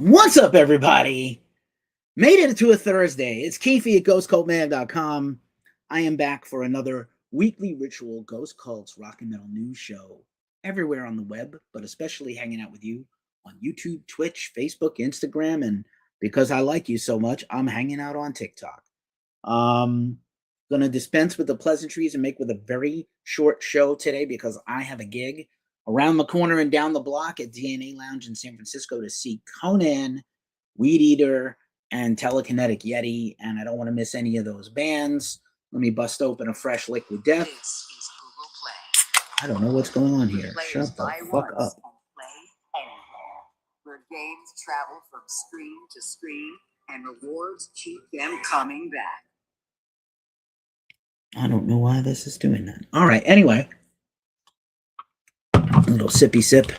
What's up, everybody? Made it to a Thursday. It's Keefe at GhostCultMag.com. I am back for another weekly ritual Ghost Cult's rock and metal news show everywhere on the web, but especially hanging out with you on YouTube, Twitch, Facebook, Instagram, and because I like you so much, I'm hanging out on TikTok. Gonna dispense with the pleasantries and make with a very short show today because I have a gig around the corner and down the block at DNA Lounge in San Francisco to see Conan, Weed Eater, and Telekinetic Yeti, and I don't want to miss any of those bands. Let me bust open a fresh Liquid Death. I don't know what's going on here. Shut the fuck up. Where games travel from screen to screen and rewards keep them coming back. I don't know why this is doing that. All right, anyway. A little sippy sip.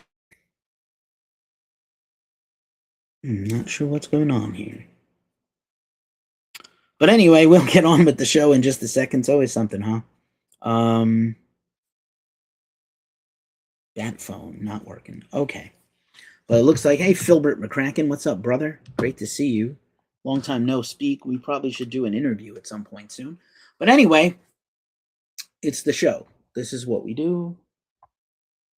I'm not sure what's going on here. But anyway, we'll get on with the show in just a second. It's always something, huh? That phone not working. Okay. Well, it looks like, hey, Filbert McCracken, what's up, brother? Great to see you. Long time no speak. We probably should do an interview at some point soon. But anyway, it's the show. This is what we do.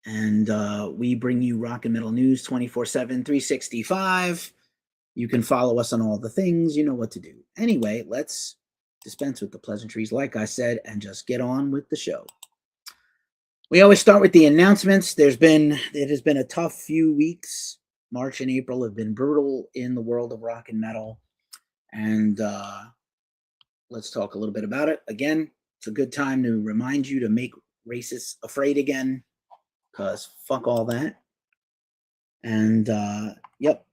And we bring you rock and metal news 24/7, 365. You can follow us on all the things. You know what to do. Anyway, let's dispense with the pleasantries, like I said, and just get on with the show. We always start with the announcements. It has been a tough few weeks. March and April have been brutal in the world of rock and metal. And let's talk a little bit about it. Again, it's a good time to remind you to make racists afraid again. Because fuck all that. And, yep,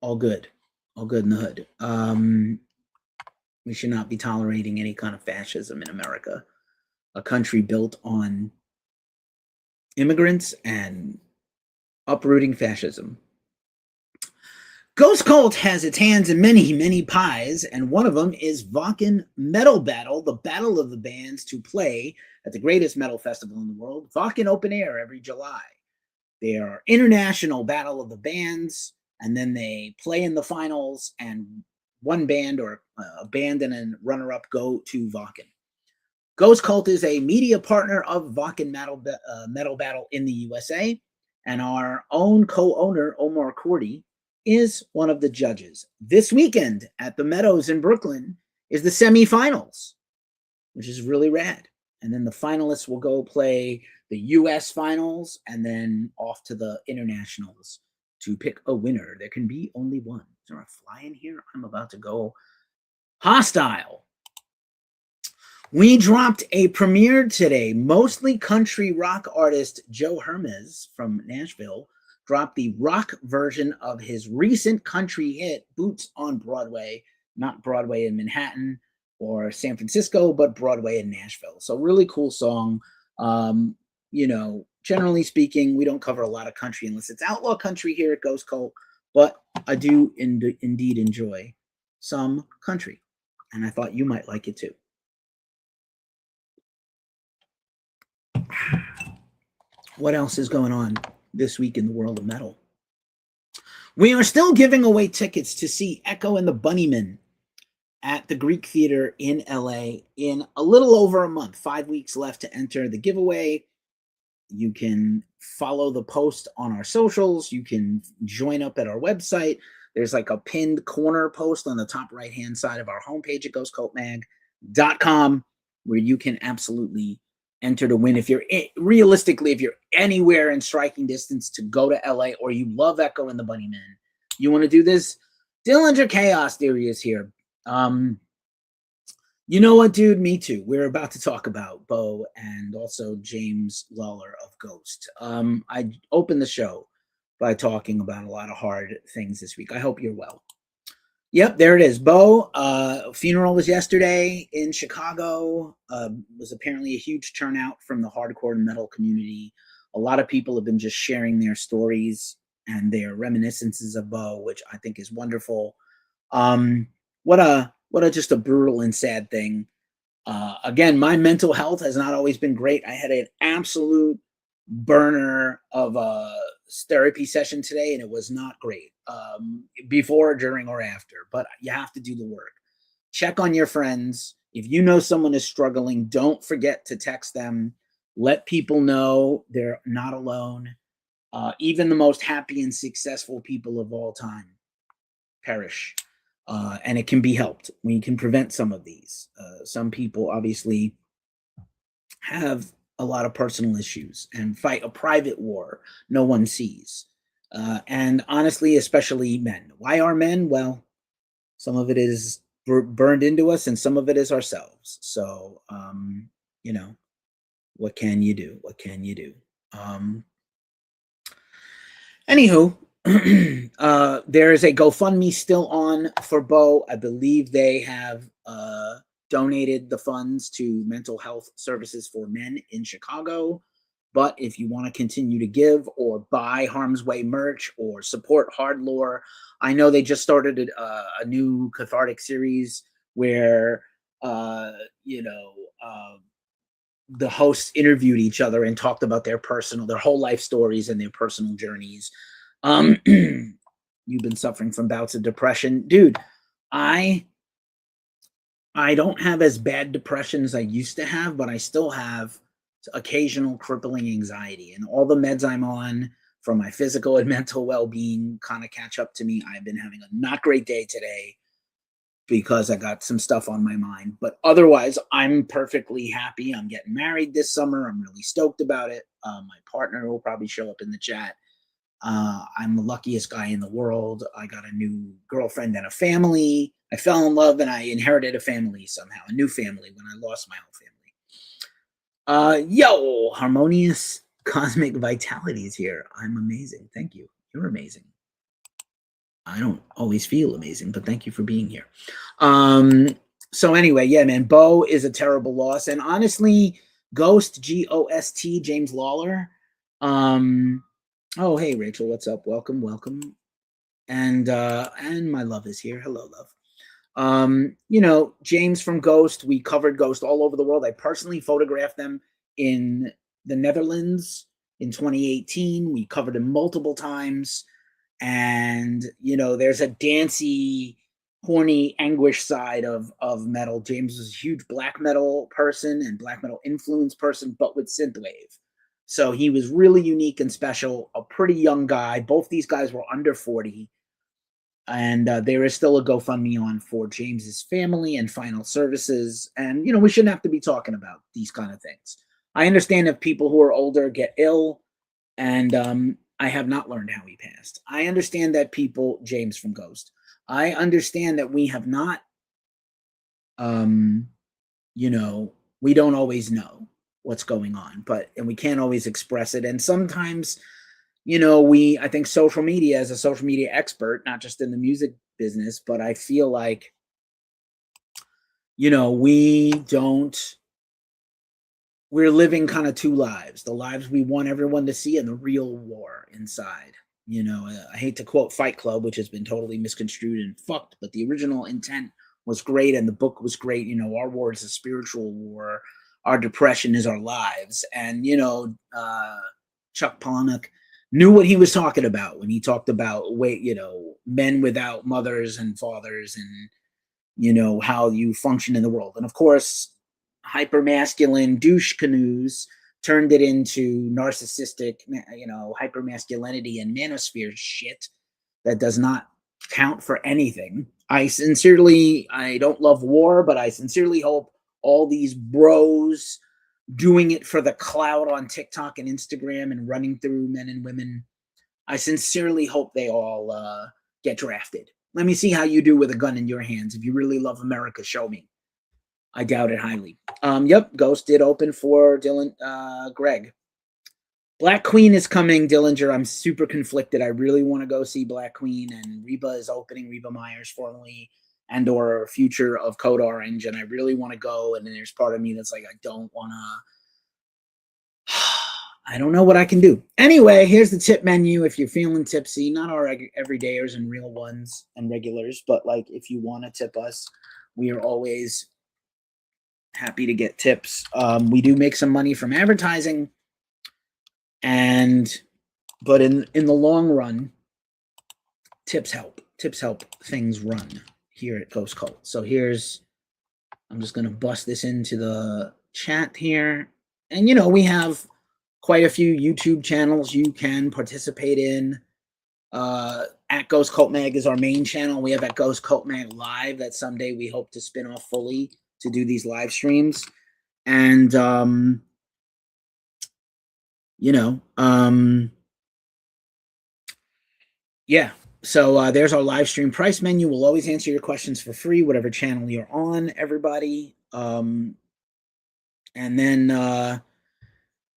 all good. All good in the hood. We should not be tolerating any kind of fascism in America. A country built on immigrants and uprooting fascism. Ghost Cult has its hands in many, many pies, and one of them is Wacken Metal Battle, the battle of the bands to play at the greatest metal festival in the world, Wacken Open Air, every July. They are international battle of the bands, and then they play in the finals, and one band or a band and a runner-up go to Wacken. Ghost Cult is a media partner of Wacken Metal Battle in the USA, and our own co-owner, Omar Cordy, is one of the judges. This weekend at the Meadows in Brooklyn is the semifinals, which is really rad. And then the finalists will go play the US finals and then off to the internationals to pick a winner. There can be only one. Is there a fly in here? I'm about to go hostile. We dropped a premiere today. Mostly country rock artist Joe Hermes from Nashville dropped the rock version of his recent country hit, Boots on Broadway, not Broadway in Manhattan or San Francisco, but Broadway in Nashville. So really cool song. You know, generally speaking, we don't cover a lot of country unless it's outlaw country here at Ghost Cult, but I do indeed enjoy some country, and I thought you might like it too. What else is going on this week in the world of metal? We are still giving away tickets to see Echo and the Bunnymen at the Greek Theater in LA in a little over a month. 5 weeks left to enter the giveaway. You can follow the post on our socials. You can join up at our website. There's like a pinned corner post on the top right-hand side of our homepage at GhostCultMag.com where you can absolutely enter to win. If you're realistically, if you're anywhere in striking distance to go to LA or you love Echo and the Bunnymen, you want to do this, Dillinger Chaos Theory is here. You know what, dude? Me too. We're about to talk about Bo and also James Lollar of Gost. I opened the show by talking about a lot of hard things this week. I hope you're well. Yep, there it is. Bo, funeral was yesterday in Chicago. Was apparently a huge turnout from the hardcore metal community. A lot of people have been just sharing their stories and their reminiscences of Bo, which I think is wonderful. What a just a brutal and sad thing. Again, my mental health has not always been great. I had an absolute burner of a therapy session today, and it was not great, before, during, or after. But you have to do the work. Check on your friends. If you know someone is struggling, don't forget to text them. Let people know they're not alone. Even the most happy and successful people of all time perish. And it can be helped. We can prevent some of these. Some people obviously have a lot of personal issues and fight a private war no one sees. And honestly, especially men. Why are men? Well, some of it is burned into us and some of it is ourselves. So, you know, what can you do? What can you do? Anywho, there is a GoFundMe still on for Bo. I believe they have donated the funds to mental health services for men in Chicago. But if you want to continue to give or buy Harm's Way merch or support Hard Lore, I know they just started a new cathartic series where, the hosts interviewed each other and talked about their whole life stories and their personal journeys. You've been suffering from bouts of depression, dude. I don't have as bad depression as I used to have, but I still have occasional crippling anxiety, and all the meds I'm on for my physical and mental well-being kind of catch up to me. I've been having a not great day today because I got some stuff on my mind, but otherwise I'm perfectly happy. I'm getting married this summer. I'm really stoked about it. My partner will probably show up in the chat. I'm the luckiest guy in the world. I got a new girlfriend and a family. I fell in love and I inherited a family somehow, a new family when I lost my whole family. Yo, Harmonious Cosmic Vitality is here. I'm amazing. Thank you. You're amazing. I don't always feel amazing, but thank you for being here. So anyway, yeah, man, Bo is a terrible loss. And honestly, Gost, G-O-S-T, James Lollar. Oh, hey, Rachel, what's up? Welcome, welcome. And my love is here. Hello, love. James from Gost, we covered Gost all over the world. I personally photographed them in the Netherlands in 2018. We covered him multiple times. And, there's a dancey, horny, anguish side of metal. James was a huge black metal person and black metal influence person, but with synthwave. So he was really unique and special, a pretty young guy. Both these guys were under 40. And there is still a GoFundMe on for James's family and final services. And, we shouldn't have to be talking about these kind of things. I understand if people who are older get ill, and I have not learned how he passed. I understand that people, James from Gost, I understand that we have not, we don't always know what's going on, and we can't always express it. And sometimes, I think social media, as a social media expert, not just in the music business, but I feel like, we're living kind of two lives, the lives we want everyone to see and the real war inside. I hate to quote Fight Club, which has been totally misconstrued and fucked, but the original intent was great and the book was great. Our war is a spiritual war. Our depression is our lives. And, Chuck Palahniuk knew what he was talking about when he talked about men without mothers and fathers and, how you function in the world. And of course, hypermasculine douche canoes turned it into narcissistic, hypermasculinity and manosphere shit that does not count for anything. I don't love war, but I sincerely hope all these bros doing it for the clout on TikTok and Instagram and running through men and women, I sincerely hope they all get drafted. Let me see how you do with a gun in your hands. If you really love America, show me. I doubt it highly. Yep, Gost did open for Greg. Black Queen is coming, Dillinger. I'm super conflicted. I really want to go see Black Queen, and Reba is opening, Reba Myers, formerly and/or future of Code Orange, and I really want to go, and then there's part of me that's like, I don't want to. I don't know what I can do. Anyway, here's the tip menu if you're feeling tipsy, not our everydayers and real ones and regulars, but like if you want to tip us, we are always happy to get tips. We do make some money from advertising, and But in the long run, tips help. Tips help things run here at Ghost Cult. So here's, I'm just going to bust this into the chat here. And, you know, we have quite a few YouTube channels you can participate in. At Ghost Cult Mag is our main channel. We have at Ghost Cult Mag Live that someday we hope to spin off fully to do these live streams. And, you know, yeah. So there's our live stream price menu. We'll always answer your questions for free, whatever channel you're on, everybody. And then,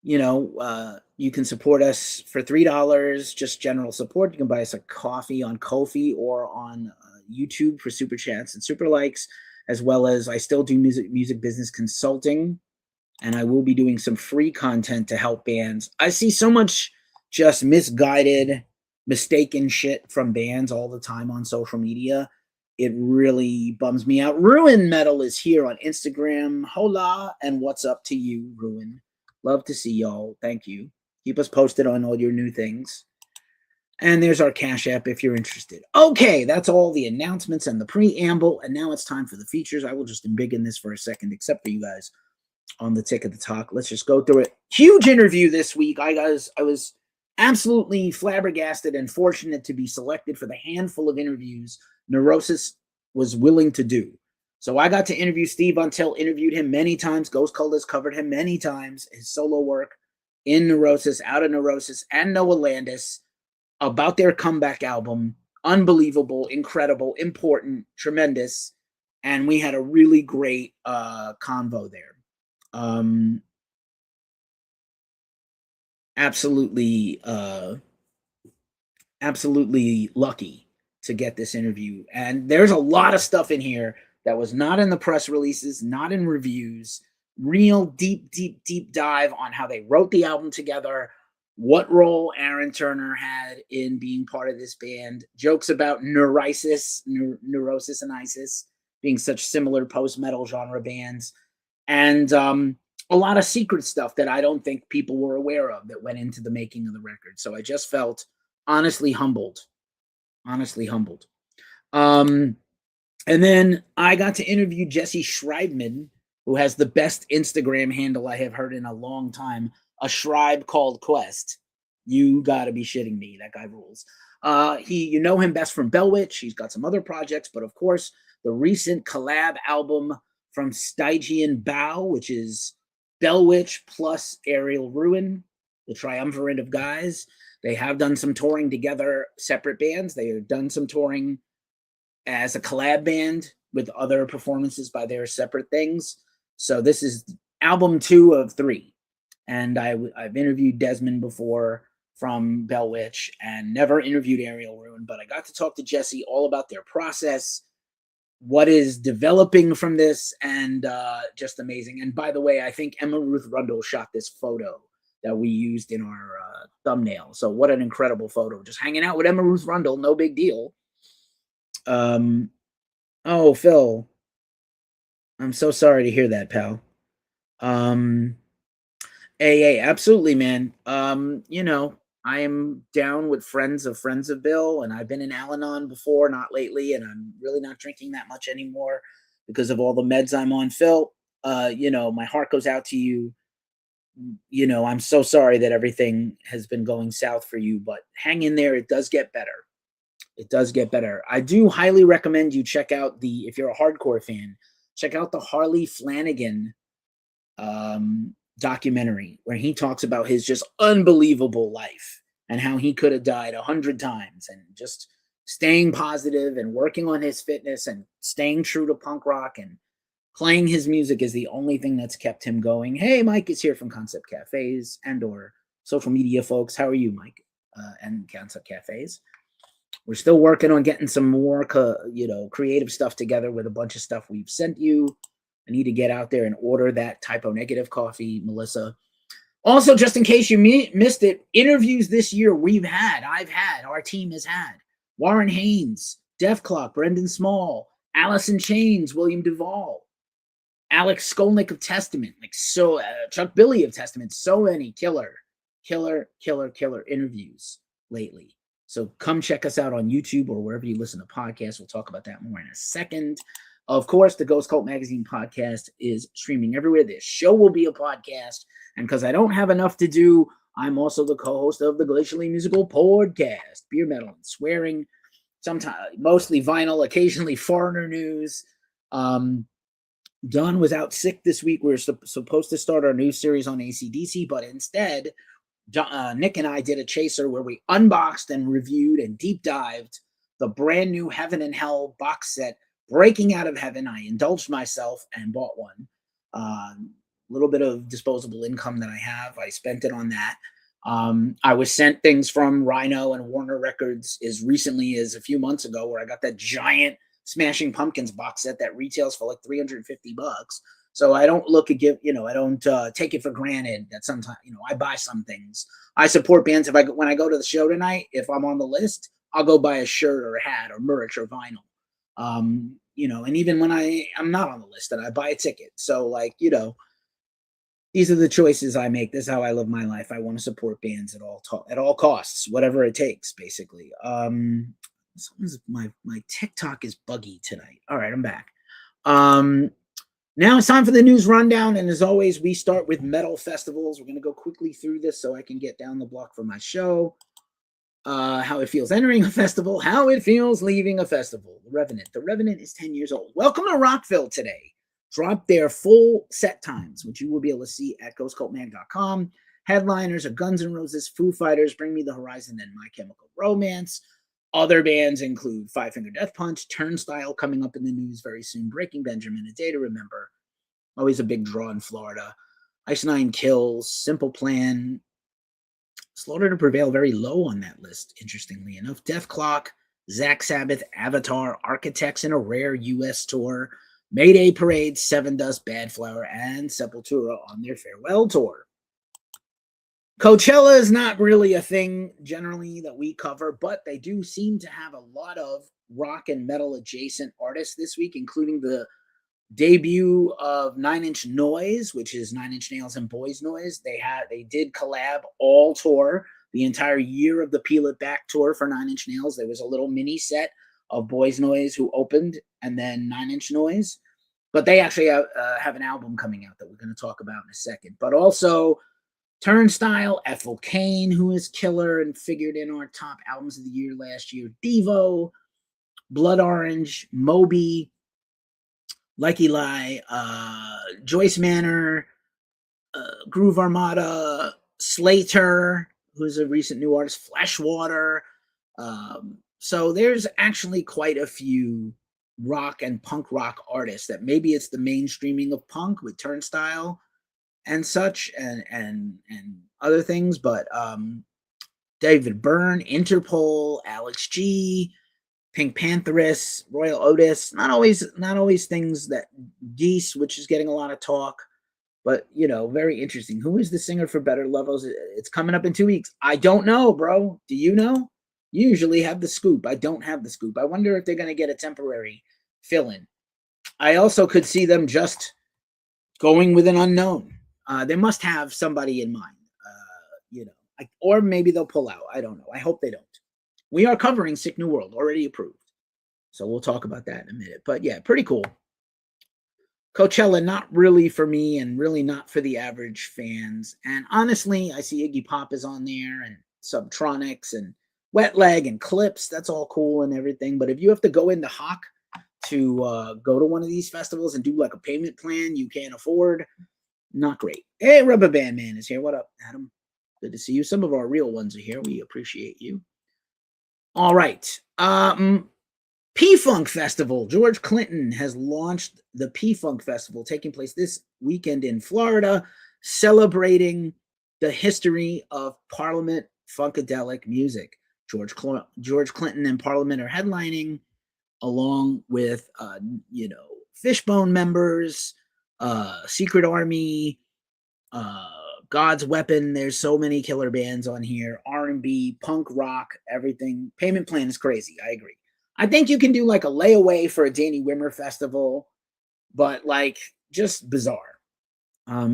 you know, you can support us for $3, just general support. You can buy us a coffee on Ko-fi or on YouTube for super chats and super likes, as well as I still do music business consulting, and I will be doing some free content to help bands. I see so much just misguided, mistaken shit from bands all the time on social media. It really bums me out. Ruin Metal is here on Instagram. Hola, and what's up to you, Ruin? Love to see y'all. Thank you. Keep us posted on all your new things. And there's our Cash App if you're interested. Okay, that's all the announcements and the preamble. And now it's time for the features. I will just embiggen this for a second, except for you guys on the tick of the talk. Let's just go through it. Huge interview this week. I was absolutely flabbergasted and fortunate to be selected for the handful of interviews Neurosis was willing to do. So I got to interview Steve Until, interviewed him many times. Ghost Cult has covered him many times. His solo work in Neurosis, out of Neurosis, and Noah Landis about their comeback album. Unbelievable, incredible, important, tremendous. And we had a really great convo there. Absolutely lucky to get this interview. And there's a lot of stuff in here that was not in the press releases, not in reviews. Real deep dive on how they wrote the album together, what role Aaron Turner had in being part of this band, jokes about Neurosis and Isis being such similar post-metal genre bands, and a lot of secret stuff that I don't think people were aware of that went into the making of the record. So I just felt honestly humbled. And then I got to interview Jesse Schreibman, who has the best Instagram handle I have heard in a long time, a Schreib called Quest. You gotta be shitting me. That guy rules. You know him best from Bellwitch. He's got some other projects, but of course, the recent collab album from Stygian Bow, which is Bellwitch plus Aerial Ruin, the triumvirate of guys. They have done some touring together, separate bands. They have done some touring as a collab band with other performances by their separate things. So this is album 2 of 3. And I've interviewed Desmond before from Bellwitch and never interviewed Aerial Ruin, but I got to talk to Jesse all about their process, what is developing from this, and just amazing. And by the way, I think Emma Ruth Rundle shot this photo that we used in our thumbnail. So what an incredible photo. Just hanging out with Emma Ruth Rundle, no big deal. Oh, Phil, I'm so sorry to hear that, pal. Hey, absolutely, man. You know, I am down with friends of Bill, and I've been in Al-Anon before, not lately, and I'm really not drinking that much anymore because of all the meds I'm on. Phil, you know, my heart goes out to you. You know, I'm so sorry that everything has been going south for you, but hang in there. It does get better. It does get better. I do highly recommend you check out if you're a hardcore fan, check out the Harley Flanagan documentary where he talks about his just unbelievable life and how he could have died 100 times and just staying positive and working on his fitness and staying true to punk rock and playing his music is the only thing that's kept him going. Hey, Mike is here from Concept Cafes and or social media folks. How are you, Mike? And Concept Cafes. We're still working on getting some more, creative stuff together with a bunch of stuff we've sent you. I need to get out there and order that Typo Negative coffee, Melissa. Also, just in case you missed it, interviews this year our team has had Warren Haynes, Def Clock, Brendan Small, Allison Chains, William Duvall, Alex Skolnick of Testament, Chuck Billy of Testament, so many, Killer, killer interviews lately. So come check us out on YouTube or wherever you listen to podcasts. We'll talk about that more in a second. Of course, the Ghost Cult Magazine podcast is streaming everywhere. This show will be a podcast. And because I don't have enough to do, I'm also the co-host of the Glacially Musical Podcast, beer, metal, and swearing. Sometimes mostly vinyl, occasionally foreigner news. Don was out sick this week. We were supposed to start our new series on AC/DC, but instead, Nick and I did a chaser where we unboxed and reviewed and deep dived the brand new Heaven and Hell box set, Breaking Out of Heaven. I indulged myself and bought one. Little bit of disposable income that I have. I spent it on that. I was sent things from Rhino and Warner Records as recently as a few months ago, where I got that giant Smashing Pumpkins box set that retails for like $350. So I don't look at I don't take it for granted that sometimes, I buy some things. I support bands. When I go to the show tonight, if I'm on the list, I'll go buy a shirt or a hat or merch or vinyl. And even when I'm not on the list, that I buy a ticket. So these are the choices I make. This is how I live my life. I want to support bands at all costs, whatever it takes, basically. My TikTok is buggy tonight. All right, I'm back. Now it's time for the news rundown, and as always, we start with metal festivals. We're going to go quickly through this so I can get down the block for my show. How it feels entering a festival, how it feels leaving a festival. The Revenant. The Revenant is 10 years old. Welcome to Rockville today. Dropped their full set times, which you will be able to see at ghostcultmag.com. Headliners are Guns N' Roses, Foo Fighters, Bring Me the Horizon, and My Chemical Romance. Other bands include Five Finger Death Punch, Turnstile coming up in the news very soon, Breaking Benjamin, A Day to Remember, always a big draw in Florida, Ice Nine Kills, Simple Plan, Slaughter to Prevail very low on that list, interestingly enough, Death Clock, Zach Sabbath, Avatar, Architects in a rare U.S. tour, Mayday Parade, Seven Dust, Bad Flower, and Sepultura on their farewell tour. Coachella is not really a thing generally that we cover, but they do seem to have a lot of rock and metal adjacent artists this week, including the debut of 9 Inch Noise, which is 9 Inch Nails and Boys Noise. They did collab all tour, the entire year of the Peel It Back tour for 9 Inch Nails. There was a little mini set of Boys Noise who opened, and then 9 Inch Noise. But they actually have an album coming out that we're going to talk about in a second. But also Turnstile, Ethel Cain, who is killer and figured in our top albums of the year last year, Devo, Blood Orange, Moby, Like Eli, Joyce Manor, Groove Armada, Slater, who's a recent new artist, Fleshwater. So there's actually quite a few rock and punk rock artists that maybe it's the mainstreaming of punk with Turnstile and such and other things, but David Byrne, Interpol, Alex G, Pink Pantheress, Royal Otis, not always things that Geese, which is getting a lot of talk, but very interesting. Who is the singer for Better Levels? It's coming up in 2 weeks. I don't know, bro. Do you know? You usually have the scoop. I don't have the scoop. I wonder if they're going to get a temporary fill-in. I also could see them just going with an unknown. They must have somebody in mind, or maybe they'll pull out. I don't know. I hope they don't. We are covering Sick New World, already approved. So we'll talk about that in a minute. But yeah, pretty cool. Coachella, not really for me and really not for the average fans. And honestly, I see Iggy Pop is on there and Subtronics and Wet Leg and Clips. That's all cool and everything. But if you have to go into Hawk to go to one of these festivals and do like a payment plan you can't afford, not great. Hey, Rubber Band Man is here. What up, Adam? Good to see you. Some of our real ones are here. We appreciate you. All right. P-Funk Festival. George Clinton has launched the P-Funk Festival taking place this weekend in Florida, celebrating the history of Parliament funkadelic music. George Clinton and Parliament are headlining along with, Fishbone members, Secret Army, God's Weapon. There's so many killer bands on here. R&B, punk rock, everything. Payment plan is crazy. I agree. I think you can do like a layaway for a Danny Wimmer festival, but just bizarre.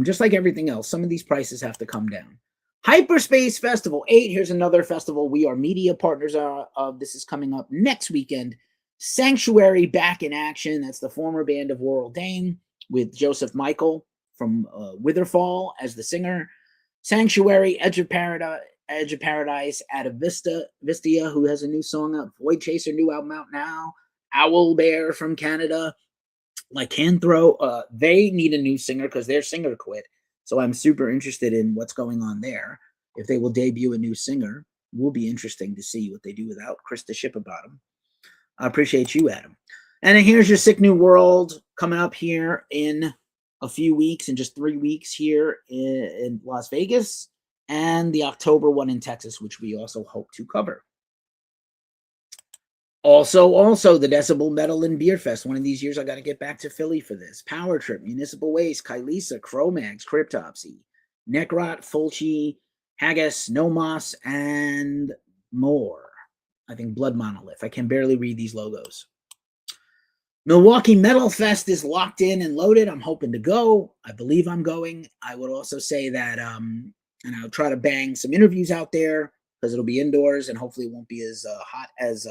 Just like everything else, some of these prices have to come down. Hyperspace Festival 8. Here's another festival we are media partners of. This is coming up next weekend. Sanctuary back in action. That's the former band of Laurel Dane with Joseph Michael from Witherfall as the singer. Sanctuary, Edge of Paradise, Vistia, who has a new song out. Void Chaser, new album out now. Owl Bear from Canada. Lycanthro, they need a new singer because their singer quit. So I'm super interested in what's going on there. If they will debut a new singer, will be interesting to see what they do without Krista Shipperbottom. I appreciate you, Adam. And then here's your Sick New World coming up here in a few weeks, in just 3 weeks here in Las Vegas, and the October one in Texas, which we also hope to cover. Also, the Decibel Metal and Beer Fest. One of these years, I got to get back to Philly for this. Power Trip, Municipal Waste, Kylisa, Cro-Mags, Cryptopsy, Necrot, Fulci, Haggis, Nomos, and more. I think Blood Monolith. I can barely read these logos. Milwaukee Metal Fest is locked in and loaded. I'm hoping to go. I believe I'm going. I would also say that, and I'll try to bang some interviews out there because it'll be indoors and hopefully it won't be as hot as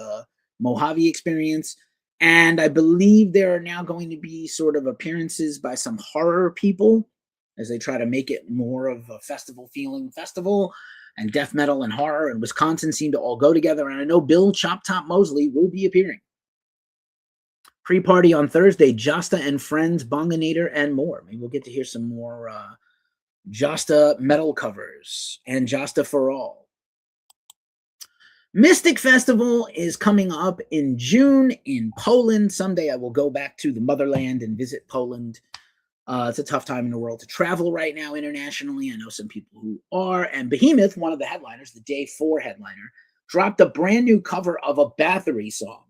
Mojave experience. And I believe there are now going to be sort of appearances by some horror people as they try to make it more of a festival feeling festival, and death metal and horror and Wisconsin seem to all go together. And I know Bill Chop Top Mosley will be appearing. Pre-party on Thursday, Josta and Friends, Bonginator, and more. Maybe we'll get to hear some more Josta metal covers and Josta for All. Mystic Festival is coming up in June in Poland. Someday I will go back to the motherland and visit Poland. It's a tough time in the world to travel right now internationally. I know some people who are. And Behemoth, one of the headliners, the Day 4 headliner, dropped a brand new cover of a Bathory song.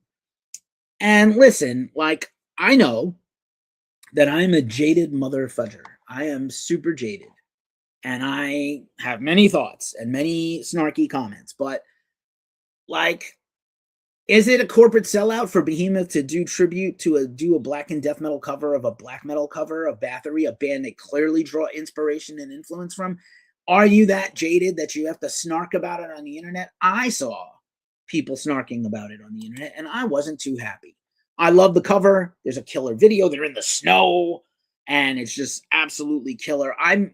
And listen, I know that I'm a jaded mother fudger. I am super jaded. And I have many thoughts and many snarky comments. But, is it a corporate sellout for Behemoth to do tribute to do a black and death metal cover of a black metal cover of Bathory, a band they clearly draw inspiration and influence from? Are you that jaded that you have to snark about it on the internet? I saw people snarking about it on the internet, and I wasn't too happy. I love the cover. There's a killer video. They're in the snow, and it's just absolutely killer. I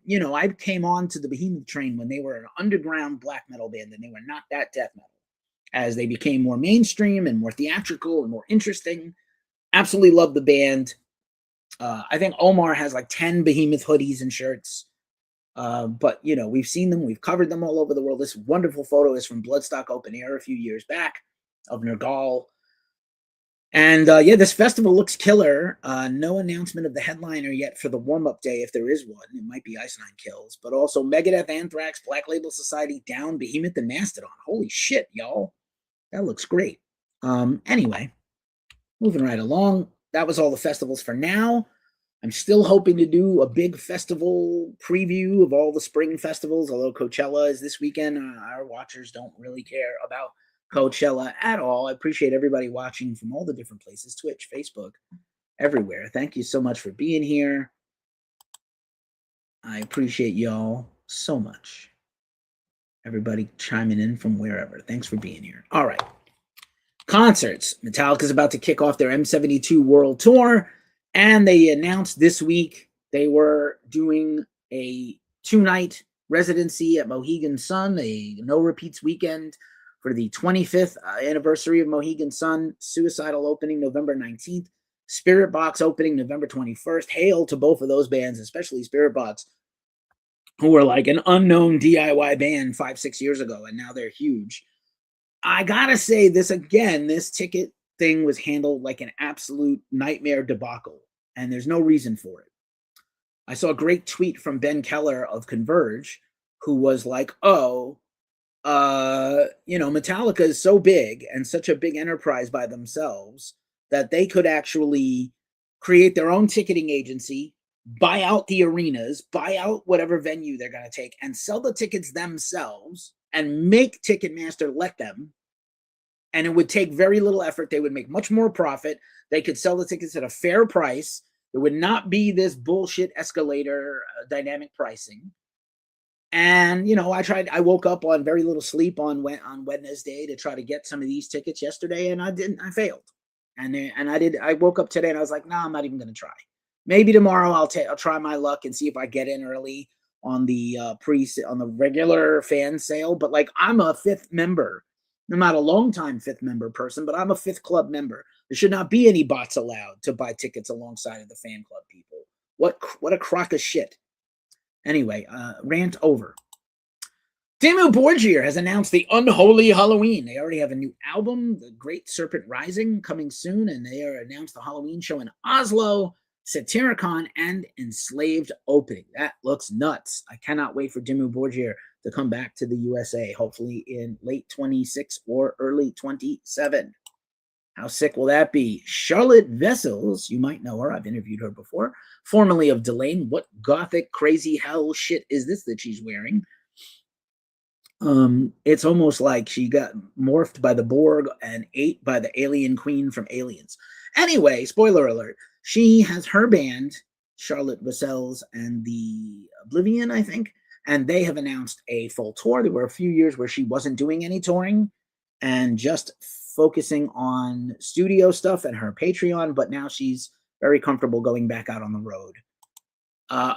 came on to the Behemoth train when they were an underground black metal band, and they were not that death metal. As they became more mainstream and more theatrical and more interesting, absolutely love the band. I think Omar has 10 Behemoth hoodies and shirts. But, we've seen them. We've covered them all over the world. This wonderful photo is from Bloodstock Open Air a few years back of Nergal. And, this festival looks killer. No announcement of the headliner yet for the warm-up day, if there is one. It might be Ice Nine Kills. But also Megadeth, Anthrax, Black Label Society, Down, Behemoth, and Mastodon. Holy shit, y'all. That looks great. Anyway, moving right along. That was all the festivals for now. I'm still hoping to do a big festival preview of all the spring festivals, although Coachella is this weekend. Our watchers don't really care about Coachella at all. I appreciate everybody watching from all the different places, Twitch, Facebook, everywhere. Thank you so much for being here. I appreciate y'all so much. Everybody chiming in from wherever. Thanks for being here. All right. Concerts. Metallica's about to kick off their M72 World Tour, and they announced this week they were doing a 2-night residency at Mohegan Sun, a no-repeats weekend for the 25th anniversary of Mohegan Sun. Suicidal opening November 19th. Spirit Box opening November 21st. Hail to both of those bands, especially Spirit Box, who were an unknown DIY band 5-6 years ago, and now they're huge. I gotta say this again, this ticket thing was handled like an absolute nightmare debacle, and there's no reason for it. I saw a great tweet from Ben Keller of Converge, who was Metallica is so big and such a big enterprise by themselves that they could actually create their own ticketing agency, buy out the arenas, buy out whatever venue they're going to take, and sell the tickets themselves and make Ticketmaster let them. And it would take very little effort. They would make much more profit. They could sell the tickets at a fair price. There would not be this bullshit escalator dynamic pricing. And, you know, I woke up on very little sleep on Wednesday to try to get some of these tickets yesterday, and I failed. I woke up today and I was like, nah, I'm not even going to try. Maybe tomorrow I'll try my luck and see if I get in early on the on the regular fan sale. But like, I'm a 5th member. I'm not a long-time 5th member person, but I'm a 5th club member. There should not be any bots allowed to buy tickets alongside of the fan club people. What a crock of shit. Anyway, rant over. Dimmu Borgir has announced the Unholy Halloween. They already have a new album, The Great Serpent Rising, coming soon, and they are announced the Halloween show in Oslo, Satyricon, and Enslaved opening. That looks nuts. I cannot wait for Dimmu Borgir to come back to the USA, hopefully in late 26 or early 27. How sick will that be? Charlotte Vessels, you might know her. I've interviewed her before. Formerly of Delane. What gothic, crazy hell shit is this that she's wearing? It's almost like she got morphed by the Borg and ate by the alien queen from Aliens. Anyway, spoiler alert. She has her band, Charlotte Vessels and the Oblivion, I think, and they have announced a full tour. There were a few years where she wasn't doing any touring and just focusing on studio stuff and her Patreon, but now she's very comfortable going back out on the road.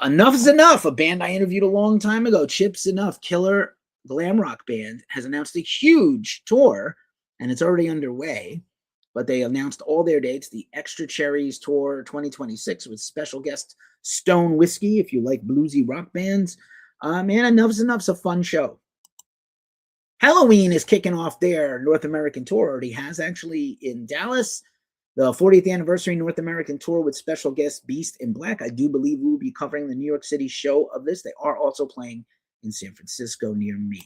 Enough is Enough, a band I interviewed a long time ago, Chips Enough, killer glam rock band, has announced a huge tour, and it's already underway, but they announced all their dates. The Extra Cherries Tour 2026 with special guest Stone Whiskey, if you like bluesy rock bands. Man, Enough's Enough's a fun show. Halloween is kicking off their North American tour, already has actually, in Dallas. The 40th anniversary North American tour with special guest Beast in Black. I do believe we will be covering the New York City show of this. They are also playing in San Francisco near me.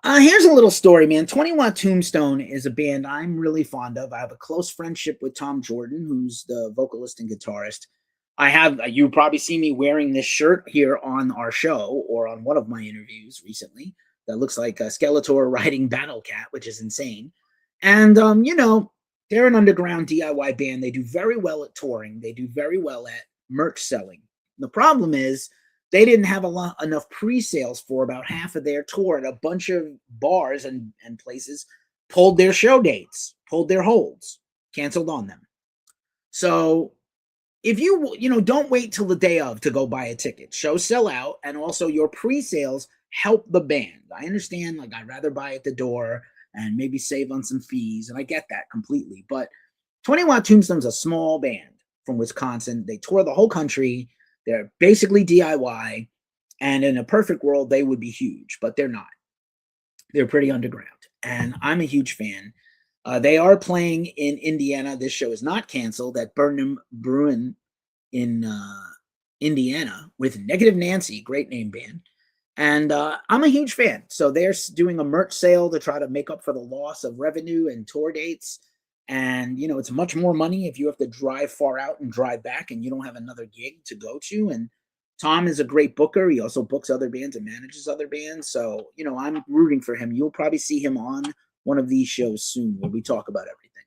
Here's a little story, man. 20 Watt Tombstone is a band I'm really fond of. I have a close friendship with Tom Jordan, who's the vocalist and guitarist. You probably see me wearing this shirt here on our show or on one of my interviews recently that looks like a Skeletor riding Battle Cat, which is insane. And, you know, they're an underground DIY band. They do very well at touring. They do very well at merch selling. The problem is they didn't have enough pre-sales for about half of their tour, and a bunch of bars and places pulled their show dates, pulled their holds, canceled on them. So if you don't wait till the day of to go buy a ticket. Shows sell out, and also your pre-sales help the band. I understand, like, I'd rather buy at the door and maybe save on some fees, and I get that completely. But 20 Watt Tombstone's a small band from Wisconsin. They tour the whole country. They're basically DIY, and in a perfect world, they would be huge, but they're not. They're pretty underground, and I'm a huge fan. They are playing in Indiana. This show is not canceled at Burnham Bruin in Indiana with Negative Nancy, great name band. And I'm a huge fan. So they're doing a merch sale to try to make up for the loss of revenue and tour dates. And, you know, it's much more money if you have to drive far out and drive back and you don't have another gig to go to. And Tom is a great booker. He also books other bands and manages other bands. So, you know, I'm rooting for him. You'll probably see him on one of these shows soon where we talk about everything.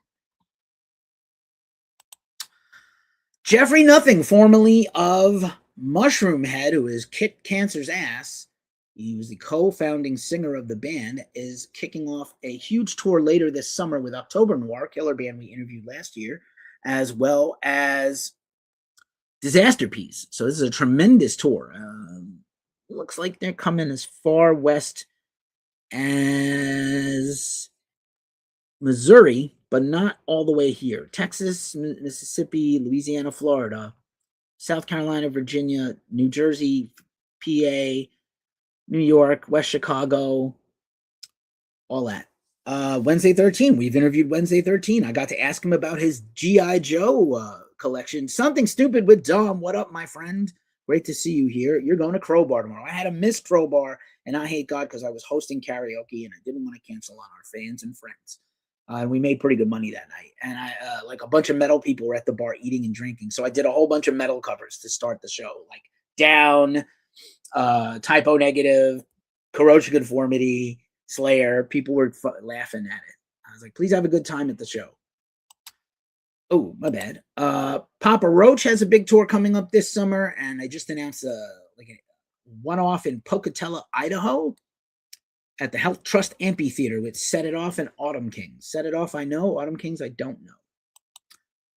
Jeffrey Nothing, formerly of Mushroom Head, who has kicked cancer's ass, he was the co-founding singer of the band, is kicking off a huge tour later this summer with October Noir, killer band we interviewed last year, as well as Disaster Piece. So this is a tremendous tour. Looks like they're coming as far west as Missouri, but not all the way here. Texas, Mississippi, Louisiana, Florida, South Carolina, Virginia, New Jersey, PA, New York, West Chicago, all that. Wednesday 13. We've interviewed Wednesday 13. I got to ask him about his G.I. Joe collection. Something Stupid with Dom. What up, my friend? Great to see you here. You're going to Crowbar tomorrow. I had to miss Crowbar, and I hate God because I was hosting karaoke, and I didn't want to cancel on our fans and friends. We made pretty good money that night. And like a bunch of metal people were at the bar eating and drinking. So I did a whole bunch of metal covers to start the show, like Down, Typo Negative, Corrosion Conformity, Slayer. People were laughing at it. I was like, please have a good time at the show. Oh, my bad. Papa Roach has a big tour coming up this summer, and I just announced one-off in Pocatello, Idaho at the Health Trust Amphitheater with Set It Off and Autumn Kings. Set It Off, I know. Autumn Kings, I don't know.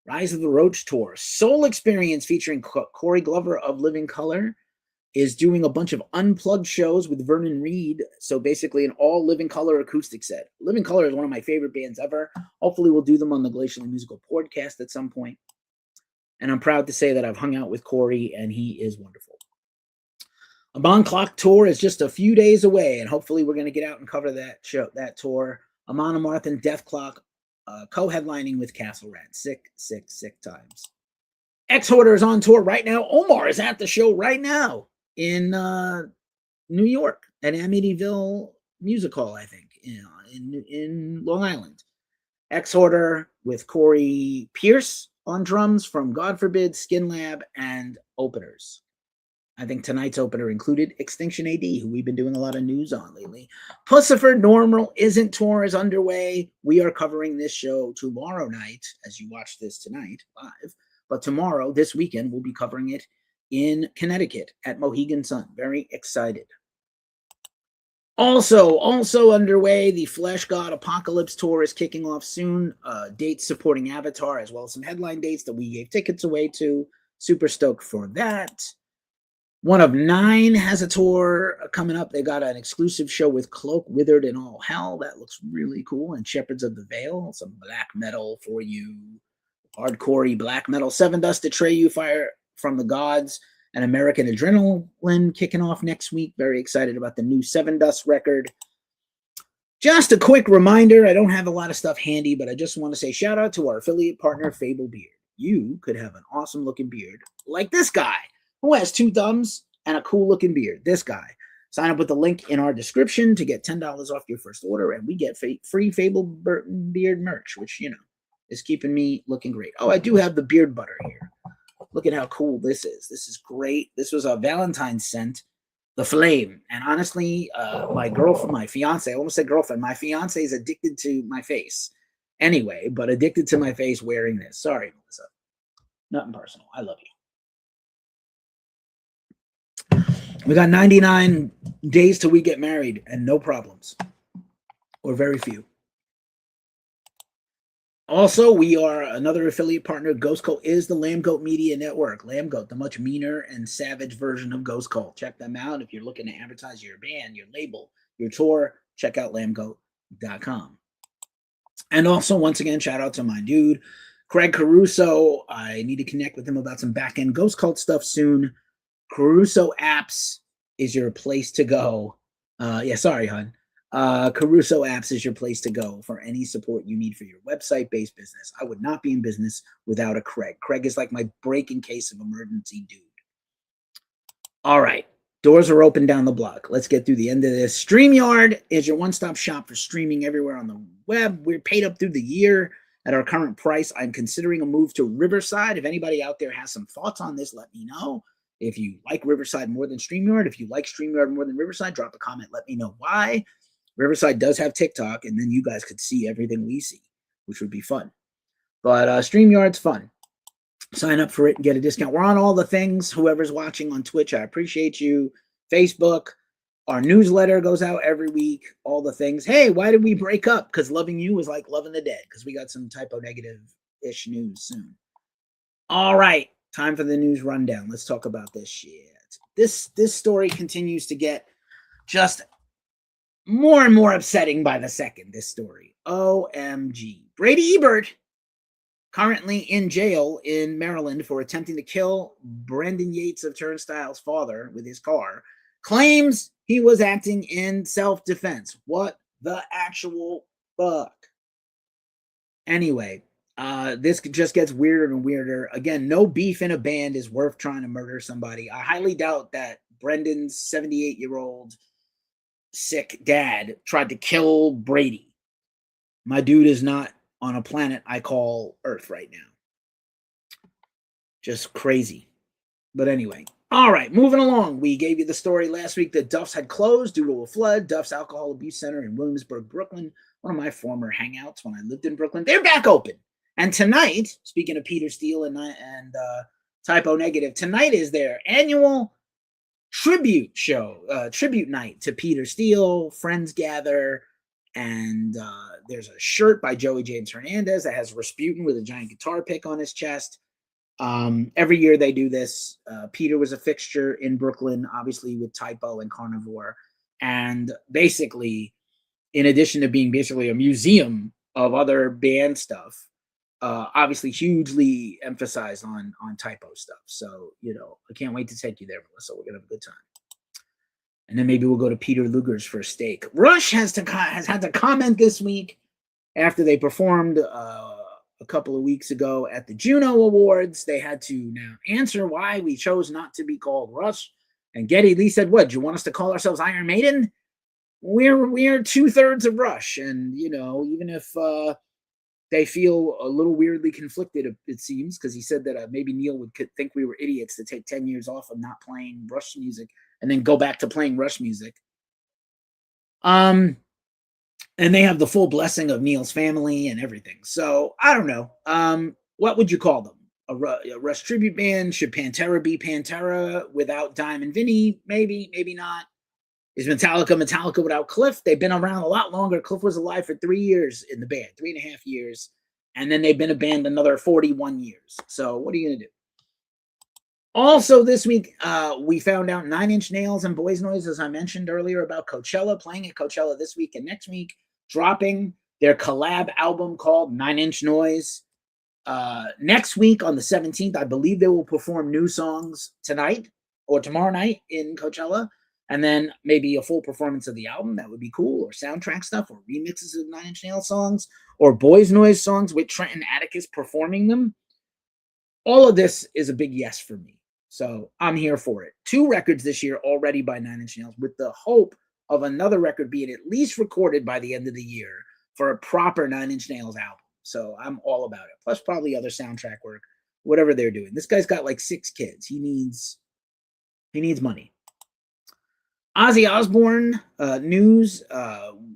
Rise of the Roach Tour. Soul Experience featuring Corey Glover of Living Color is doing a bunch of unplugged shows with Vernon Reed. So basically an all Living Color acoustic set. Living Color is one of my favorite bands ever. Hopefully we'll do them on the Glacially Musical podcast at some point. And I'm proud to say that I've hung out with Corey and he is wonderful. A Bon Clock tour is just a few days away, and hopefully we're going to get out and cover that tour. Amon Amarth and Death Clock co-headlining with Castle Rat. Sick times. X-Hoarder is on tour right now. Omar is at the show right now in New York at Amityville Music Hall, I think, in Long Island. X-Hoarder with Corey Pierce on drums from God Forbid, Skin Lab, and openers. I think tonight's opener included Extinction AD, who we've been doing a lot of news on lately. Pussifer Normal Isn't tour is underway. We are covering this show tomorrow night, as you watch this tonight live. But tomorrow, this weekend, we'll be covering it in Connecticut at Mohegan Sun. Very excited. Also underway, the Flesh God Apocalypse tour is kicking off soon. Dates supporting Avatar, as well as some headline dates that we gave tickets away to. Super stoked for that. One of Nine has a tour coming up. They got an exclusive show with Cloak, Withered, and All Hell. That looks really cool. And Shepherds of the Veil, some black metal for you. Hardcore black metal. Seven Dust, Atreyu, Fire from the Gods, and American Adrenaline kicking off next week. Very excited about the new Seven Dust record. Just a quick reminder, I don't have a lot of stuff handy, but I just want to say shout out to our affiliate partner, Fable Beard. You could have an awesome looking beard like this guy, who has 2 thumbs and a cool looking beard. This guy. Sign up with the link in our description to get $10 off your first order, and we get free Fable Beard merch, which, is keeping me looking great. Oh, I do have the beard butter here. Look at how cool this is. This is great. This was a Valentine's scent, the Flame. And honestly, my fiance, I almost said girlfriend, my fiance is addicted to my face. Anyway, but addicted to my face wearing this. Sorry, Melissa. Nothing personal. I love you. We got 99 days till we get married and no problems, or very few. Also, we are another affiliate partner. Ghost Cult is the Lamb Goat Media Network. Lamb Goat, the much meaner and savage version of Ghost Cult. Check them out. If you're looking to advertise your band, your label, your tour, check out lambgoat.com. And also, once again, shout out to my dude, Craig Caruso. I need to connect with him about some back-end Ghost Cult stuff soon. Caruso Apps is your place to go. Sorry, hon. Caruso Apps is your place to go for any support you need for your website-based business. I would not be in business without a Craig. Craig is like my break in case of emergency dude. All right. Doors are open down the block. Let's get through the end of this. StreamYard is your one-stop shop for streaming everywhere on the web. We're paid up through the year at our current price. I'm considering a move to Riverside. If anybody out there has some thoughts on this, let me know. If you like Riverside more than StreamYard, if you like StreamYard more than Riverside, drop a comment. Let me know why. Riverside does have TikTok, and then you guys could see everything we see, which would be fun. But StreamYard's fun. Sign up for it and get a discount. We're on all the things. Whoever's watching on Twitch, I appreciate you. Facebook. Our newsletter goes out every week. All the things. Hey, why did we break up? Because loving you was like loving the dead, because we got some typo negative-ish news soon. All right. Time for the news rundown. Let's talk about this shit. This story continues to get just more and more upsetting by the second, this story. OMG. Brady Ebert, currently in jail in Maryland for attempting to kill Brendan Yates of Turnstile's father with his car, claims he was acting in self-defense. What the actual fuck? Anyway, this just gets weirder and weirder. Again, no beef in a band is worth trying to murder somebody. I highly doubt that Brendan's 78-year-old sick dad tried to kill Brady. My dude is not on a planet I call Earth right now. Just crazy. But anyway. All right, moving along. We gave you the story last week that Duff's had closed due to a flood. Duff's Alcohol Abuse Center in Williamsburg, Brooklyn, one of my former hangouts when I lived in Brooklyn. They're back open. And tonight, speaking of Peter Steele and Typo Negative, tonight is their annual tribute show, tribute night to Peter Steele. Friends gather, and there's a shirt by Joey James Hernandez that has Rasputin with a giant guitar pick on his chest. Every year they do this. Peter was a fixture in Brooklyn, obviously with Typo and Carnivore, and basically, in addition to being basically a museum of other band stuff, obviously hugely emphasized on Typo stuff. So, I can't wait to take you there, Melissa. We're gonna have a good time. And then maybe we'll go to Peter Luger's for a steak. Rush has had to comment this week after they performed a couple of weeks ago at the Juno Awards. They had to now answer why we chose not to be called Rush. And Geddy Lee said, "What? Do you want us to call ourselves Iron Maiden? We're 2/3 of Rush, and even if they feel a little weirdly conflicted, it seems, because he said that maybe Neil would think we were idiots to take 10 years off of not playing Rush music and then go back to playing Rush music. And they have the full blessing of Neil's family and everything. So I don't know. What would you call them? A Rush tribute band? Should Pantera be Pantera without Diamond Vinny? Maybe, maybe not. Is Metallica without Cliff? They've been around a lot longer. Cliff was alive for 3 years in the band, 3.5 years. And then they've been a band another 41 years. So what are you going to do? Also this week, we found out 9 Inch Nails and Boys Noise, as I mentioned earlier, about Coachella, playing at Coachella this week and next week, dropping their collab album called 9 Inch Noise. Next week on the 17th, I believe they will perform new songs tonight or tomorrow night in Coachella. And then maybe a full performance of the album. That would be cool. Or soundtrack stuff, or remixes of 9 Inch Nails songs, or Boys Noise songs with Trent and Atticus performing them. All of this is a big yes for me. So I'm here for it. 2 records this year already by 9 Inch Nails, with the hope of another record being at least recorded by the end of the year for a proper 9 Inch Nails album. So I'm all about it. Plus probably other soundtrack work, whatever they're doing. This guy's got like 6 kids. He needs money. Ozzy Osbourne news,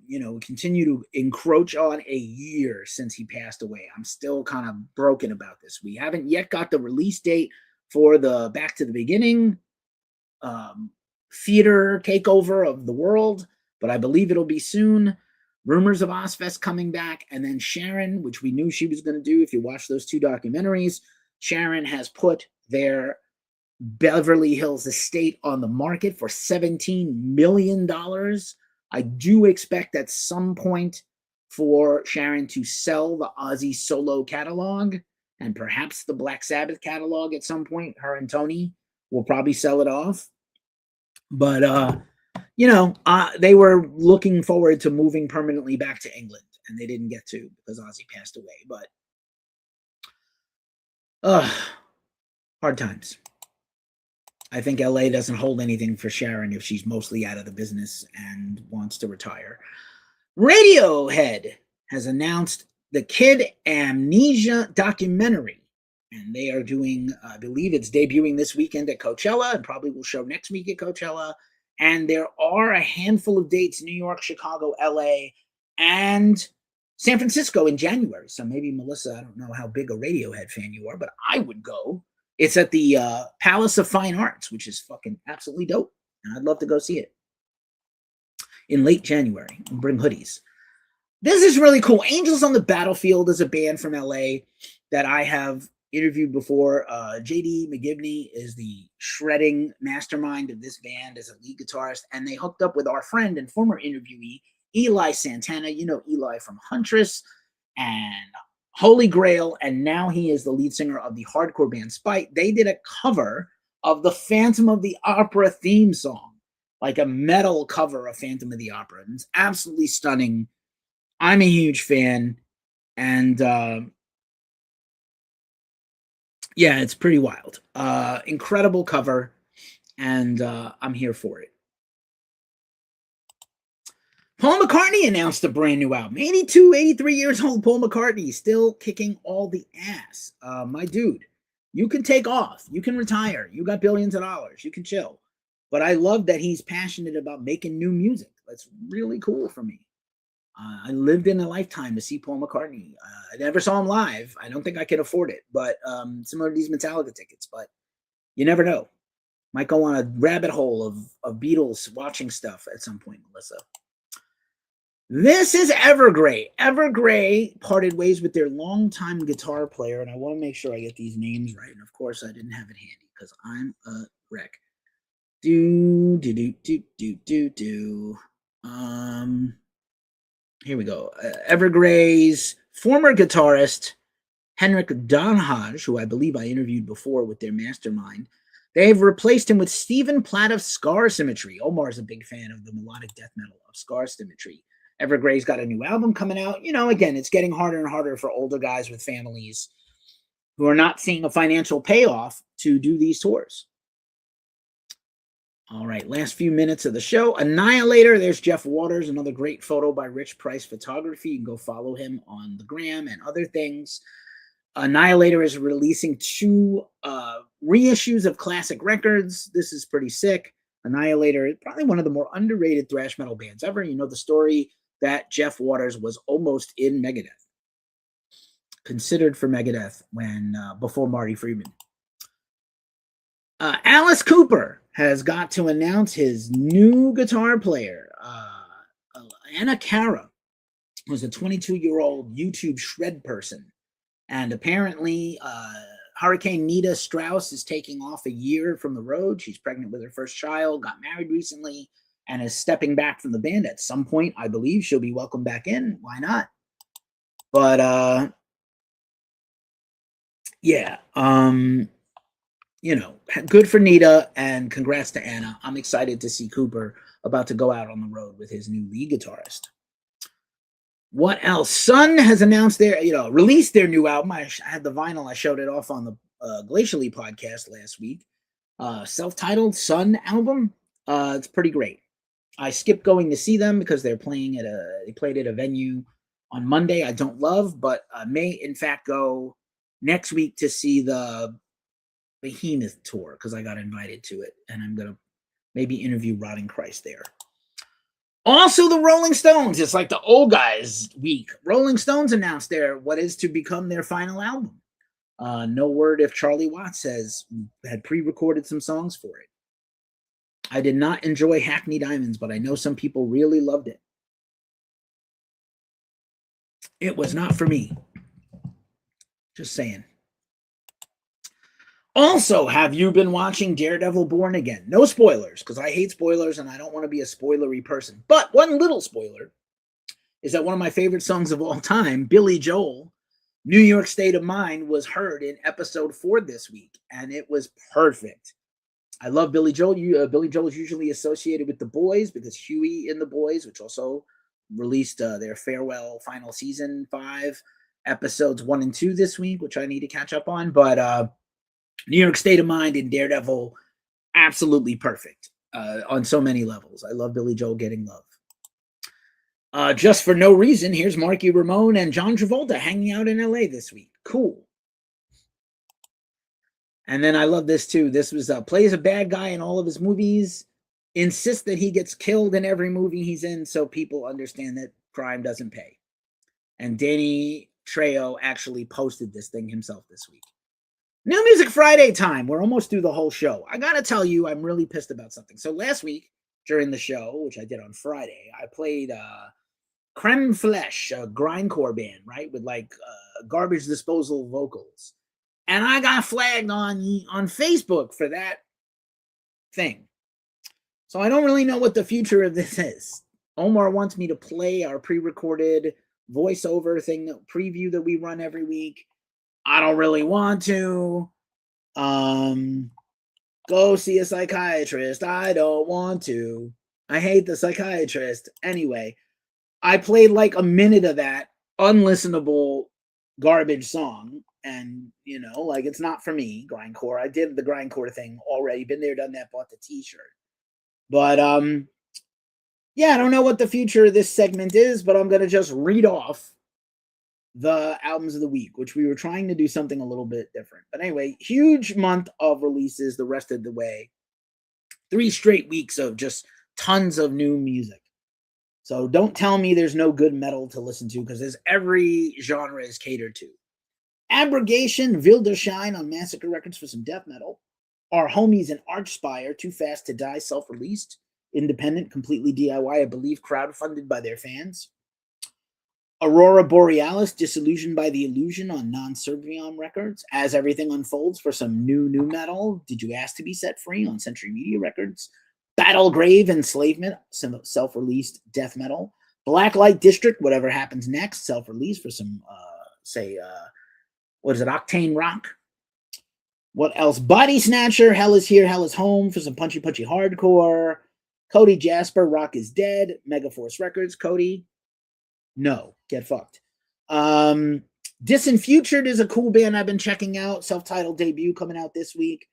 we continue to encroach on a year since he passed away. I'm still kind of broken about this. We haven't yet got the release date for the Back to the Beginning theater takeover of the world, but I believe it'll be soon. Rumors of Ozfest coming back, and then Sharon, which we knew she was going to do if you watch those 2 documentaries. Sharon has put their Beverly Hills estate on the market for $17 million. I do expect at some point for Sharon to sell the Ozzy solo catalog and perhaps the Black Sabbath catalog at some point. Her and Tony will probably sell it off. But, they were looking forward to moving permanently back to England, and they didn't get to because Ozzy passed away. But hard times. I think LA doesn't hold anything for Sharon if she's mostly out of the business and wants to retire. Radiohead has announced the Kid Amnesia documentary, and they are doing, I believe it's debuting this weekend at Coachella, and probably will show next week at Coachella. And there are a handful of dates: New York, Chicago, LA, and San Francisco in January. So maybe, Melissa, I don't know how big a Radiohead fan you are, but I would go. It's at the Palace of Fine Arts, which is fucking absolutely dope. And I'd love to go see it in late January and bring hoodies. This is really cool. Angels on the Battlefield is a band from LA that I have interviewed before. JD McGivney is the shredding mastermind of this band as a lead guitarist. And they hooked up with our friend and former interviewee, Eli Santana. You know Eli from Huntress and Holy Grail, and now he is the lead singer of the hardcore band Spite. They did a cover of the Phantom of the Opera theme song, like a metal cover of Phantom of the Opera. And it's absolutely stunning. I'm a huge fan, and it's pretty wild. Incredible cover, and I'm here for it. Paul McCartney announced a brand new album. 82, 83 years old, Paul McCartney, still kicking all the ass. My dude, you can take off. You can retire. You got billions of dollars. You can chill. But I love that he's passionate about making new music. That's really cool for me. I lived in a lifetime to see Paul McCartney. I never saw him live. I don't think I could afford it. But similar to these Metallica tickets. But you never know. Might go on a rabbit hole of Beatles watching stuff at some point, Melissa. This is Evergrey. Evergrey parted ways with their longtime guitar player, and I want to make sure I get these names right. And of course, I didn't have it handy because I'm a wreck. Here we go. Evergrey's former guitarist, Henrik Donhage, who I believe I interviewed before with their mastermind, they've replaced him with Stephen Platt of Scar Symmetry. Omar's a big fan of the melodic death metal of Scar Symmetry. Evergrey's got a new album coming out. You know, again, it's getting harder and harder for older guys with families who are not seeing a financial payoff to do these tours. All right, last few minutes of the show. Annihilator, there's Jeff Waters, another great photo by Rich Price Photography. You can go follow him on the gram and other things. Annihilator is releasing 2 reissues of classic records. This is pretty sick. Annihilator is probably one of the more underrated thrash metal bands ever. You know the story that Jeff Waters was almost in Megadeth, considered for Megadeth when before Marty Friedman. Alice Cooper has got to announce his new guitar player, Anna Cara, who's a 22-year-old YouTube shred person. And apparently, Hurricane Nita Strauss is taking off a year from the road. She's pregnant with her first child, got married recently, and is stepping back from the band. At some point, I believe she'll be welcomed back in. Why not? But, yeah. You know, good for Nita, and congrats to Anna. I'm excited to see Cooper about to go out on the road with his new lead guitarist. What else? Sun has announced released their new album. I had the vinyl. I showed it off on the Glacially podcast last week. Self-titled Sun album. It's pretty great. I skipped going to see them because they played at a venue on Monday I don't love, but may in fact go next week to see the Behemoth tour because I got invited to it, and I'm gonna maybe interview Rotting Christ there. Also, the Rolling Stones. It's like the old guys week. Rolling Stones announced what is to become their final album. No word if Charlie Watts had pre-recorded some songs for it. I did not enjoy Hackney Diamonds, but I know some people really loved it. It was not for me. Just saying. Also, have you been watching Daredevil Born Again? No spoilers, because I hate spoilers and I don't want to be a spoilery person. But one little spoiler is that one of my favorite songs of all time, Billy Joel, New York State of Mind, was heard in episode 4 this week, and it was perfect. I love Billy Joel. Billy Joel is usually associated with The Boys because Huey in The Boys, which also released their farewell final season 5 episodes 1 and 2 this week, which I need to catch up on. But New York State of Mind and Daredevil, absolutely perfect on so many levels. I love Billy Joel getting love. Just for no reason, here's Marky Ramone and John Travolta hanging out in LA this week. Cool. And then I love this too. This was plays a bad guy in all of his movies, insists that he gets killed in every movie he's in so people understand that crime doesn't pay. And Danny Trejo actually posted this thing himself this week. New Music Friday time. We're almost through the whole show. I got to tell you, I'm really pissed about something. So last week during the show, which I did on Friday, I played Creme Flesh, a grindcore band, right? With like garbage disposal vocals. And I got flagged on Facebook for that thing. So I don't really know what the future of this is. Omar wants me to play our pre-recorded voiceover thing, preview that we run every week. I don't really want to. Go see a psychiatrist. I don't want to. I hate the psychiatrist. Anyway, I played like a minute of that unlistenable garbage song. And, you know, like it's not for me, grindcore. I did the grindcore thing already. Been there, done that, bought the t-shirt. But, yeah, I don't know what the future of this segment is, but I'm going to just read off the albums of the week, which we were trying to do something a little bit different. But anyway, huge month of releases the rest of the way. 3 straight weeks of just tons of new music. So don't tell me there's no good metal to listen to, because there's every genre is catered to. Abrogation, Wildershine on Massacre Records for some death metal. Our Homies and Archspire, Too Fast to Die, self-released, independent, completely DIY, I believe crowdfunded by their fans. Aurora Borealis, Disillusioned by the Illusion on Non-Servion Records. As Everything Unfolds for some new metal. Did You Ask to Be Set Free on Century Media Records. Battle Grave Enslavement, some self-released death metal. Blacklight District, Whatever Happens Next, self-released for some, what is it, Octane Rock. What else? Body Snatcher, Hell Is Here, Hell Is Home for some punchy hardcore. Cody Jasper, Rock Is Dead, Megaforce Records. Cody, no, get fucked. Disenfutured is a cool band I've been checking out. Self-titled debut coming out this week.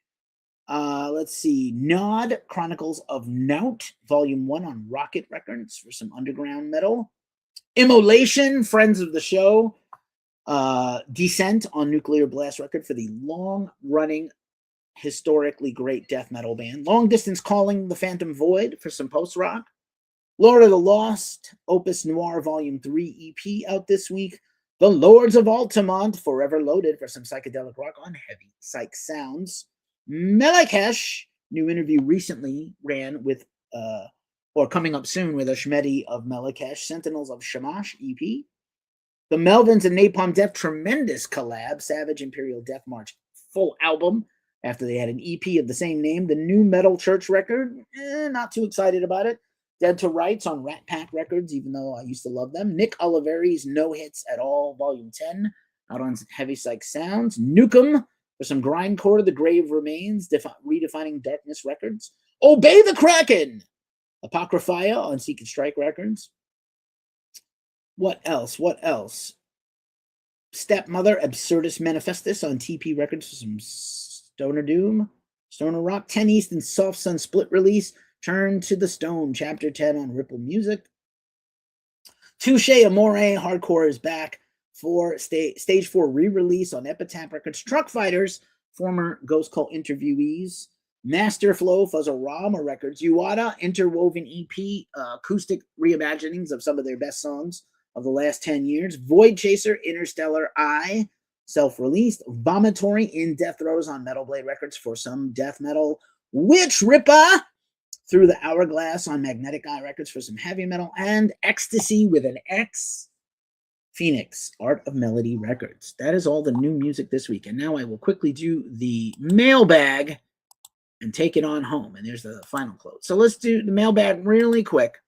Let's see. Nod, Chronicles of Nout, Volume 1 on Rocket Records for some underground metal. Immolation, friends of the show. Descent on Nuclear Blast Record for the long-running, historically great death metal band. Long Distance Calling, The Phantom Void for some post-rock. Lord of the Lost, Opus Noir Volume 3 EP out this week. The Lords of Altamont, Forever Loaded for some psychedelic rock on Heavy Psych Sounds. Melakesh, new interview recently ran with, or coming up soon with Ashmedi of Melakesh, Sentinels of Shamash EP. The Melvins and Napalm Death, tremendous collab, Savage Imperial Death March full album after they had an EP of the same name. The New Metal Church record, not too excited about it. Dead to Rights on Rat Pack Records, even though I used to love them. Nick Oliveri's No Hits at All, Volume 10, out on Heavy Psych Sounds. Nukem for some grindcore, The Grave Remains, Redefining Darkness Records. Obey the Kraken, Apocryphia on Seek and Strike Records. What else? Stepmother, Absurdus Manifestus on TP Records for some Stoner Doom. Stoner Rock, 10 East and Soft Sun split release. Turn to the Stone, Chapter 10 on Ripple Music. Touche Amore, Hardcore is back for Stage 4 re-release on Epitaph Records. Truck Fighters, former Ghost Cult interviewees. Master Flow, Fuzzorama Records. Uada, Interwoven EP, acoustic reimaginings of some of their best songs of the last 10 years. Void Chaser, Interstellar Eye, self-released. Vomitory in Death Throes on Metal Blade Records for some death metal. Witch Ripper, Through the Hourglass on Magnetic Eye Records for some heavy metal. And Ecstasy with an X, Phoenix, Art of Melody Records. That is all the new music this week. And now I will quickly do the mailbag and take it on home. And there's the final close. So let's do the mailbag really quick.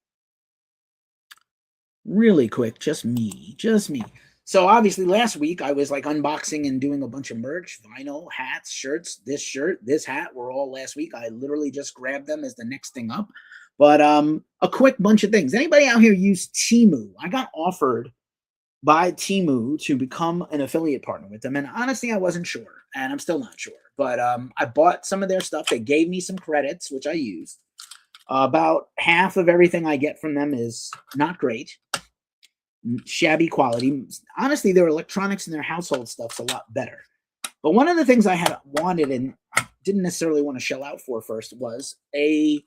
Really quick, just me. So obviously last week I was like unboxing and doing a bunch of merch, vinyl, hats, shirts. This shirt, this hat were all last week. I literally just grabbed them as the next thing up. But a quick bunch of things. Anybody out here use Temu? I got offered by Temu to become an affiliate partner with them. And honestly, I wasn't sure. And I'm still not sure. But I bought some of their stuff. They gave me some credits, which I used. About half of everything I get from them is not great. Shabby quality. Honestly, their electronics and their household stuff's a lot better. But one of the things I had wanted and didn't necessarily want to shell out for first was a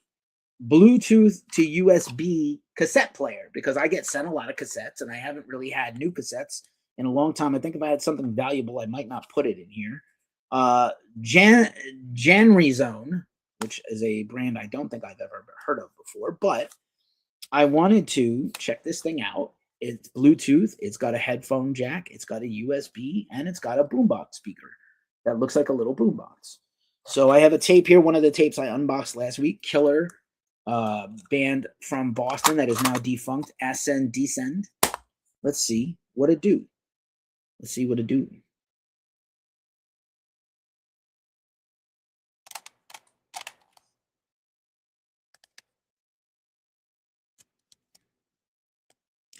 Bluetooth to USB cassette player, because I get sent a lot of cassettes and I haven't really had new cassettes in a long time. I think if I had something valuable, I might not put it in here. Janrizone, which is a brand I don't think I've ever heard of before, but I wanted to check this thing out. It's Bluetooth, it's got a headphone jack, it's got a USB, and it's got a boombox speaker that looks like a little boombox. So I have a tape here, one of the tapes I unboxed last week, Killer, band from Boston that is now defunct, Ascend Descend. Let's see what it do.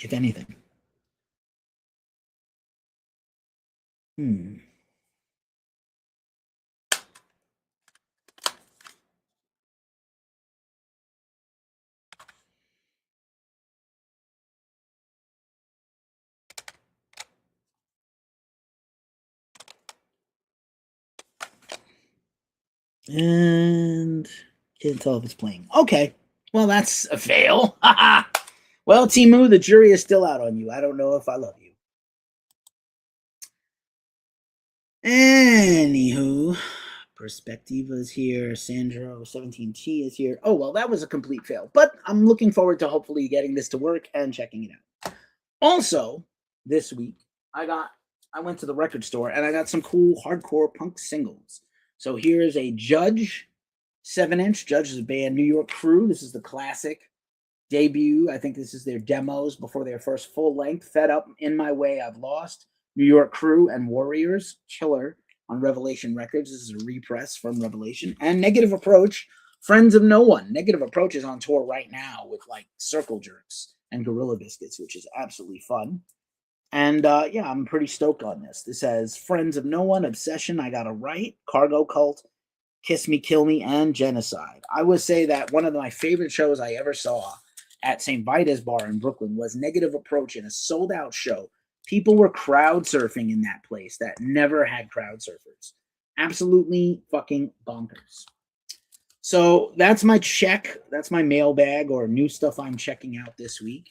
If anything. And can't tell if it's playing. Okay. Well, that's a fail. Well, Temu, the jury is still out on you. I don't know if I love you. Anywho, Perspectiva is here. Sandro 17T is here. Oh, well, that was a complete fail. But I'm looking forward to hopefully getting this to work and checking it out. Also, this week, I went to the record store and I got some cool hardcore punk singles. So here is a Judge 7-inch. Judge is a band, New York Crew. This is the classic debut. I think this is their demos before their first full length. Fed Up, In My Way, I've Lost. New York Crew and Warriors, Killer on Revelation Records. This is a repress from Revelation. And Negative Approach, Friends of No One. Negative Approach is on tour right now with like Circle Jerks and Gorilla Biscuits, which is absolutely fun. And yeah, I'm pretty stoked on this. This has Friends of No One, Obsession, I Gotta Write, Cargo Cult, Kiss Me, Kill Me, and Genocide. I would say that one of my favorite shows I ever saw at St. Vitus Bar in Brooklyn was Negative Approach in a sold-out show. People were crowd surfing in that place that never had crowd surfers. Absolutely fucking bonkers. So that's my check. That's my mailbag or new stuff I'm checking out this week.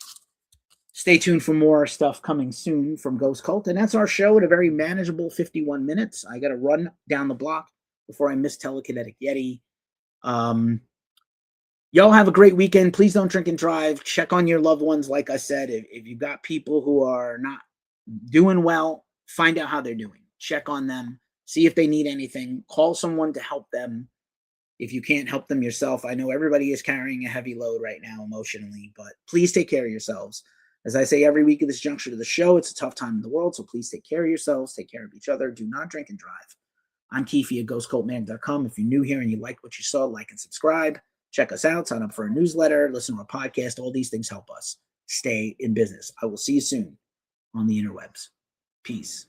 Stay tuned for more stuff coming soon from Ghost Cult. And that's our show at a very manageable 51 minutes. I got to run down the block before I miss Telekinetic Yeti. Y'all have a great weekend. Please don't drink and drive. Check on your loved ones. Like I said, if you've got people who are not doing well, find out how they're doing. Check on them. See if they need anything. Call someone to help them. If you can't help them yourself, I know everybody is carrying a heavy load right now emotionally, but please take care of yourselves. As I say every week at this juncture to the show, it's a tough time in the world, so please take care of yourselves. Take care of each other. Do not drink and drive. I'm Keefe at ghostcultmag.com. If you're new here and you like what you saw, like and subscribe. Check us out. Sign up for a newsletter. Listen to our podcast. All these things help us stay in business. I will see you soon on the interwebs. Peace.